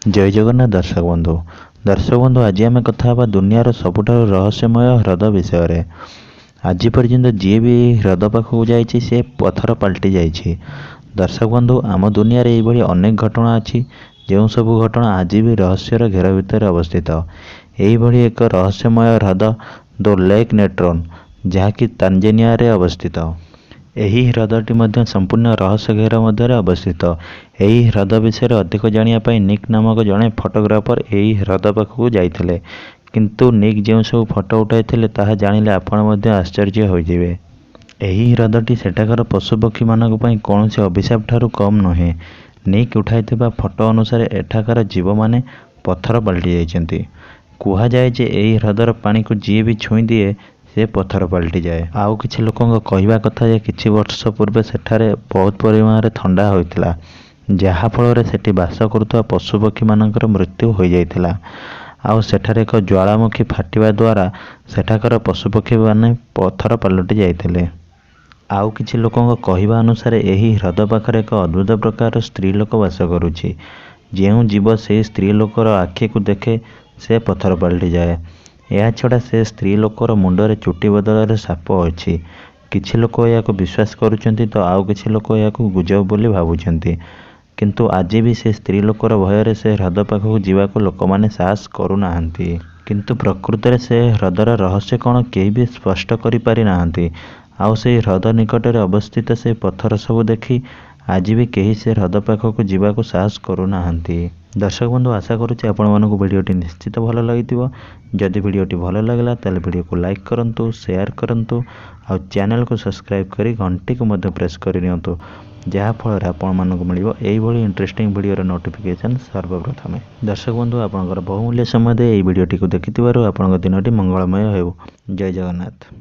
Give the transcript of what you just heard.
जय जगन्नाथ दर्शक बंधु आज आम कथा दुनियार सबुठारु रहस्यमय ह्रद विषय रे। आज पर्यंत जी भी ह्रद पाखक जाइए से पत्थर पलटि जाइए। दर्शक बंधु आम दुनिया रे ये अनेक घटना अच्छी जो सबू घटना आज भी रहस्यर घेर भितर अवस्थित। यही एक रहस्यमय ह्रद द लेक नेट्रोन जहाँकि तांजानिया रे अवस्थित। यही ह्रदटी संपूर्ण रहस्य घेर मध्य अवस्थित। यही ह्रद विषय अधिक जानापी निक नामक जड़े फोटोग्राफर यही ह्रद पाखक जाइए, किंतु निक जो सब फोटो उठाई ताहा जानिले आपण आश्चर्य होइजिबे। यही ह्रदटी सेठाकार पशुपक्षी मानक पई कौनसी अभिशाप ठारू कम नुहे। निक उठाइथिबा फोटो अनुसार एठाकार जीव माने पत्थर पलटि जाइछन्ति। कुहा जाए जे यही ह्रदर पानी को जी भी छुई दिए से पत्थर पलटि जाए। आउ किछि लोकंक कहवा कथा जे किछि वर्ष पूर्वे सेठारे बहुत परिमाण रे ठंडा होइतिला, जहा फल सेठी बास करुवा पशुपक्षी मानकर मृत्यु हो जाइतिला। आउ सेठारे एक ज्वालामुखी फाटिवा द्वारा सेठाकर पशुपक्षी माने पत्थर पलटि जाइतिले। आउ किछि लोकंक कहवा अनुसार यही ह्रद पाखरे एक अद्भुत प्रकार स्त्री लोक बास करुछि। जेउ जीव से स्त्री लोकर आखि को देखे से पत्थर पलटि जाए। या छड़ा से स्त्री लोकर मुंडरे चुटी बदल साप अच्छी। किछि लोक या विश्वास करुछन्ति तो आउ किछि लोक या गुजब बोली भावुछन्ति, किंतु आज भी से स्त्री लोकर भयर से ह्रद पाखक जीवाको लोक माने साहस करू नाहंती। किंतु प्रकृत रे से ह्रदर रहस्य कौन केही भी स्पष्ट करि पारि नाहंती। आउ से ह्रद निकट में अवस्थित से पत्थर सबू देखी आज भी कहीं से ह्रद पाखक जीवाको साहस करू नाहंती। दर्शक बंधु आशा करुच्ची आपण मानक वीडियोटी निश्चित भल लगी। जदि वीडियोटी भल लगला ताले वीडियो को लाइक करंतु, शेयर करंतु और चैनल को सब्सक्राइब करी घंटी को मध्य प्रेस कर नियंतु, जहा फल आपण मानक मिलिबो एई भली इंटरेस्टिंग वीडियो नोटिफिकेशन सर्वप्रथमे। दर्शक बंधु आपनकर बहुमूल्य समय दे एई वीडियोटी को देखिथिबारु आपनक दिनटी मंगलमय हेउ। जय जगन्नाथ।